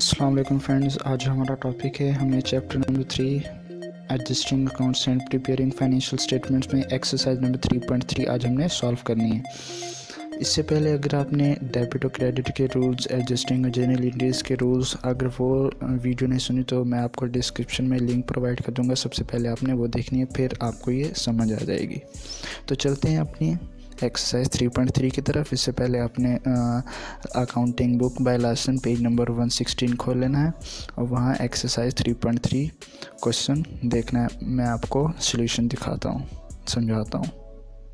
अस्सलाम वालेकुम फ्रेंड्स, आज हमारा टॉपिक है हमने chapter number 3 adjusting accounts and preparing financial statements में एक्सरसाइज नंबर 3.3 आज हमने सॉल्व करनी है। इससे पहले अगर आपने डेबिट और क्रेडिट के रूल्स, एडजस्टिंग जनरल एंट्रीज के रूल्स, अगर वो वीडियो नहीं सुनी तो मैं आपको डिस्क्रिप्शन में लिंक प्रोवाइड कर दूंगा। सबसे पहले आपने वो देखनी है, फिर आपको ये समझ आ जाएगी। तो चलते हैं अपनी एक्सरसाइज 3.3 की तरफ। इससे पहले आपने accounting book by Larsen page number 116 खोल लेना है और वहाँ एक्सरसाइज 3.3 क्वेश्चन देखना है। मैं आपको सॉल्यूशन दिखाता हूँ, समझाता हूँ।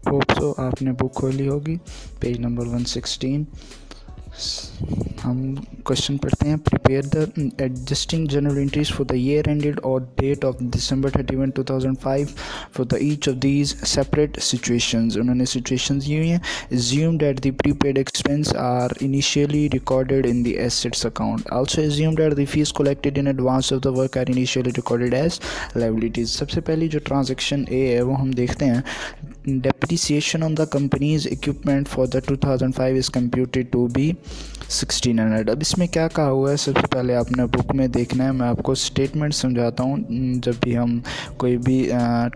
होप सो आपने बुक खोली होगी, पेज नंबर 116। हम क्वेश्चन पढ़ते हैं। Prepare the adjusting general entries for the year ended और date of December 31, 2005 for the each of these separate situations. उन्होंने सिचुएशंस दी हुई हैं। assume that the prepaid expense are initially recorded in the assets account. Also assume that the fees collected in advance of the work are initially recorded as liabilities. सबसे पहली जो transaction ए है वो हम देखते हैं। depreciation on the company's equipment for the 2005 is computed to be 1600। अब इसमें क्या कहा हुआ है, सबसे पहले आपने बुक में देखना है। मैं आपको स्टेटमेंट समझाता हूँ। जब भी हम कोई भी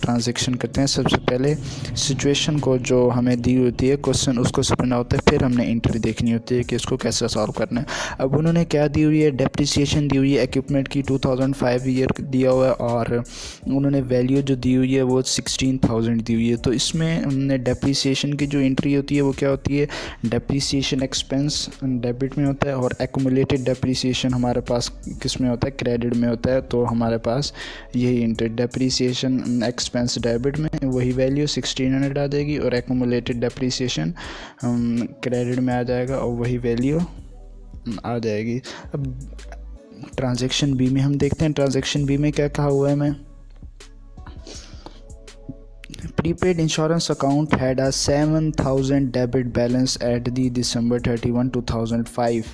ट्रांजैक्शन करते हैं, सबसे पहले सिचुएशन को जो हमें दी होती है क्वेश्चन, उसको समझना होता है, फिर हमने एंट्री देखनी होती है कि इसको कैसे सॉल्व करना है। अब उन्होंने क्या दी हुई है, डेप्रिसिएशन दी हुई है इक्विपमेंट की 2005 ईयर दिया हुआ है और उन्होंने वैल्यू जो दी हुई है वो 16,000 दी हुई है। तो इसमें हमने डेप्रिसिएशन की जो एंट्री होती है वो क्या होती है, डेप्रिसिएशन एक्सपेंस डेबिट में होता है और एक्यूमुलेटेड डेप्रिसिएशन हमारे पास किस में होता है, क्रेडिट में होता है। तो हमारे पास यही एंट्री, डेप्रिसिएशन एक्सपेंस डेबिट में वही वैल्यू 1600 आ जाएगी और एक्यूमुलेटेड डेप्रिसिएशन क्रेडिट में आ जाएगा और वही वैल्यू आ जाएगी। अब ट्रांजैक्शन बी में हम देखते हैं। ट्रांजैक्शन बी में क्या कहा हुआ है, मैं prepaid insurance account had a 7,000 debit balance at the December 31, 2005।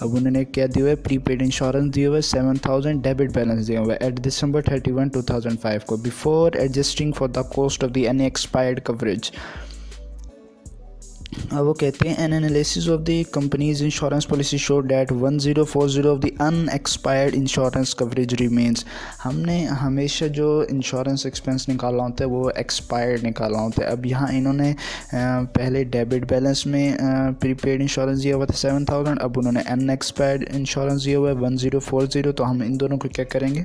अब उन्होंने क्या दिया हुआ है, प्रीपेड इंश्योरेंस दिया हुआ है, 7,000 डेबिट बैलेंस दिया हुआ है एट December 31, 2005 को, before adjusting for the cost of the unexpired coverage. अब वो कहते हैं N analysis of the companies insurance policy show that 1040 of the unexpired insurance coverage remains. हमने हमेशा जो इंश्योरेंस एक्सपेंस निकाला होता है वो एक्सपायर्ड निकाला होता है। अब यहाँ इन्होंने पहले डेबिट बैलेंस में प्रीपेड इंश्योरेंस दिया हुआ था 7,000, अब उन्होंने अनएक्सपायर्ड इंश्योरेंस दिया हुआ है 1040। तो हम इन दोनों को क्या करेंगे,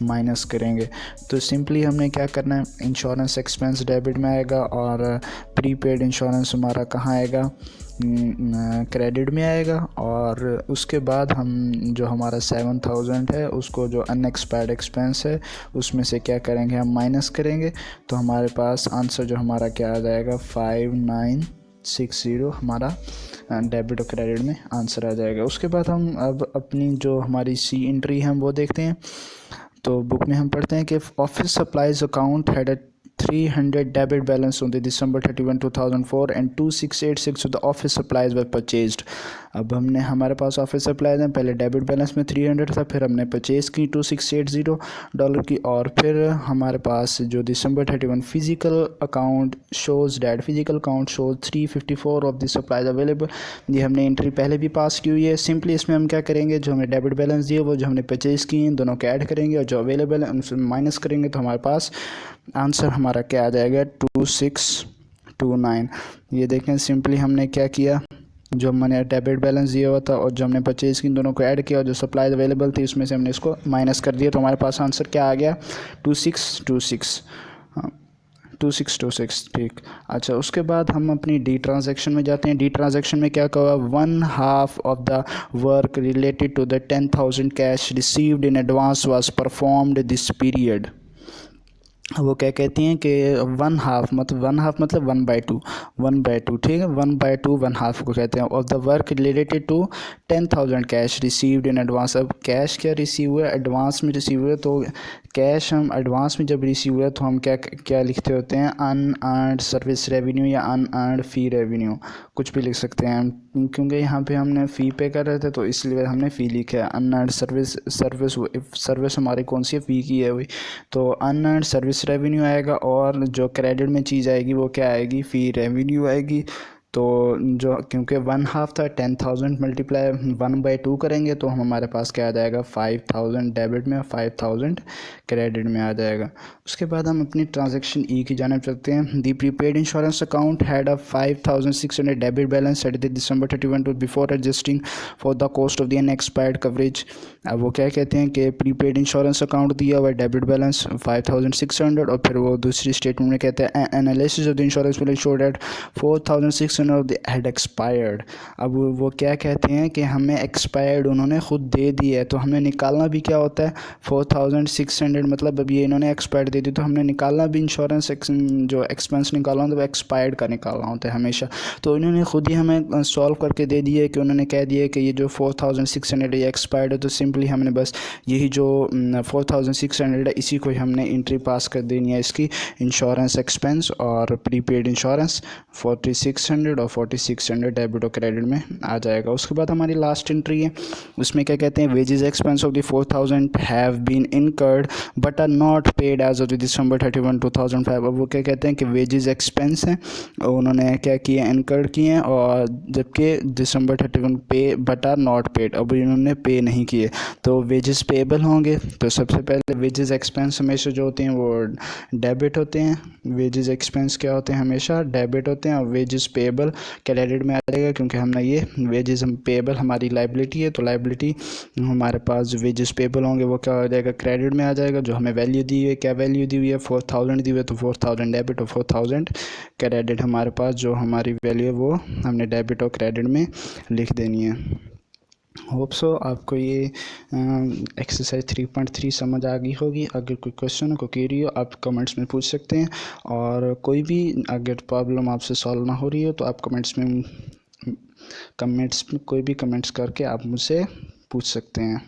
माइनस करेंगे। तो सिंपली हमने क्या करना है, इंश्योरेंस एक्सपेंस डेबिट में आएगा और प्रीपेड इंश्योरेंस हमारा कहाँ आएगा, क्रेडिट में आएगा। और उसके बाद हम जो हमारा 7,000 है उसको जो अनएक्सपायर्ड एक्सपेंस है उसमें से क्या करेंगे, हम माइनस करेंगे। तो हमारे पास आंसर जो हमारा क्या आ जाएगा, 5960 हमारा डेबिट और क्रेडिट में आंसर आ जाएगा। उसके बाद हम अब अपनी जो हमारी सी एंट्री है हम वो देखते हैं। तो बुक में हम पढ़ते हैं कि office supplies account had a 300 debit balance on the December 31, 2004 and 2686 of the office supplies were purchased। अब हमने हमारे पास ऑफिस सप्लाईज हैं, पहले डेबिट बैलेंस में 300 था, फिर हमने परचेज़ की $2680 की, और फिर हमारे पास जो December 31 physical account shows that physical account shows 354 of the supplies available. ये हमने एंट्री पहले भी पास की हुई है। सिंपली इसमें हम क्या करेंगे, जो हमने डेबिट बैलेंस दिए वो जो हमने परचेज़ किए दोनों को ऐड करेंगे और जो अवेलेबल है उनसे माइनस करेंगे। तो हमारे पास आंसर हमारा क्या आ जाएगा, 2629। ये देखें, सिंपली हमने क्या किया, जो हमने डेबिट बैलेंस दिया हुआ था और जो हमने परचेज़ की दोनों को ऐड किया और जो सप्लाई अवेलेबल थी उसमें से हमने इसको माइनस कर दिया। तो हमारे पास आंसर क्या आ गया, 2626। हाँ, 2626, ठीक। अच्छा, उसके बाद हम अपनी डी ट्रांजैक्शन में जाते हैं। डी ट्रांजैक्शन में क्या कहा, 1/2 of the work related to the 10,000 cash received in advance was performed this period. वो क्या कहती हैं कि 1/2 मतलब 1/2, 1/2, ठीक है, 1/2 1/2 को कहते हैं। और the work related to 10,000 cash received in advance. अब कैश क्या रिसीव हुआ है, एडवांस में रिसीव हुआ है। तो कैश हम एडवांस में जब रिसीव हुआ तो हम क्या लिखते होते हैं, अनअर्न्ड सर्विस रेवेन्यू या अनअर्न्ड फ़ी रेवेन्यू, कुछ भी लिख सकते हैं। क्योंकि यहाँ पे हमने फ़ी पे कर रहे थे तो इसलिए हमने फ़ी लिखा है। अनअर्न्ड सर्विस हमारी कौन सी है, फ़ी की है हुई। तो अनअर्न्ड सर्विस रेवेन्यू आएगा और जो क्रेडिट में चीज़ आएगी वो क्या आएगी, फ़ी रेवेन्यू आएगी। तो जो क्योंकि 1/2 था 10,000 मल्टीप्लाई 1/2 करेंगे तो हमारे पास क्या आ जाएगा 5,000 डेबिट में 5,000 क्रेडिट में आ जाएगा। उसके बाद हम अपनी ट्रांजैक्शन ई की जानिब चलते हैं। The prepaid insurance account had a 5,600 debit balance at the December 31 before adjusting for the cost of the unexpired coverage. अब वो क्या कहते हैं कि प्रीपेड इंश्योरेंस अकाउंट दिया हुआ डेबिट बैलेंस 5,600 और फिर वो दूसरी स्टेटमेंट में कहते हैं analysis of the insurance will show that 4,600 of the had expired. अब वो क्या कहते हैं कि हमें एक्सपायर्ड उन्होंने खुद दे दी है, तो हमें निकालना भी क्या होता है 4,600, मतलब अब ये इन्होंने एक्सपायर्ड दे दी तो हमने निकालना भी इंश्योरेंस जो एक्सपेंस निकालना होता है वो एक्सपायर्ड का निकालना होता है हमेशा। तो इन्होंने खुद ही हमें सॉल्व करके दे दिए कि उन्होंने कह दिया कि ये जो 4,600 ये एक्सपायर्ड है, तो सिंपली हमने बस यही जो 4,600 है इसी को हमने एंट्री पास कर देनी है इसकी इंश्योरेंस एक्सपेंस और प्रीपेड इंश्योरेंस 4,600 और 4,600 डेबिट और क्रेडिट में आ जाएगा। उसके बाद हमारी लास्ट एंट्री है, उसमें क्या कहते हैं wages expense of the 4,000 have been incurred but are not paid as of the December 31, 2005। अब वो क्या कहते हैं कि वेजेस एक्सपेंस हैं उन्होंने क्या किए इनकर्ड किए हैं और जबकि December 31 पे बट आर नॉट पेड, अब इन्होंने पे नहीं किए तो वेजेस पेबल होंगे। तो सबसे पहले वेजेस एक्सपेंस हमेशा जो होते हैं वो डेबिट होते हैं, वेजेस एक्सपेंस क्या होते हैं हमेशा डेबिट होते हैं और वेजेस पेबल क्रेडिट में आ जाएगा क्योंकि हमने ये वेजेस हम पेबल हमारी लाइबिलिटी है, तो लाइबिलिटी हमारे पास जो वेजेस पेबल होंगे वो क्या हो जाएगा क्रेडिट में आ जाएगा। जो हमें वैल्यू दी हुई है, क्या वैल्यू दी हुई है 4,000 दी हुई है, तो 4,000 डेबिट और 4,000 क्रेडिट हमारे पास जो हमारी वैल्यू है वो हमने डेबिट और क्रेडिट में लिख देनी है। होप सो आपको ये एक्सरसाइज 3.3 समझ आ गई होगी। अगर कोई क्वेश्चन हो कोई क्वेरी हो आप कमेंट्स में पूछ सकते हैं और कोई भी अगर प्रॉब्लम आपसे सॉल्व ना हो रही हो तो आप कमेंट्स में कोई भी कमेंट्स करके आप मुझसे पूछ सकते हैं।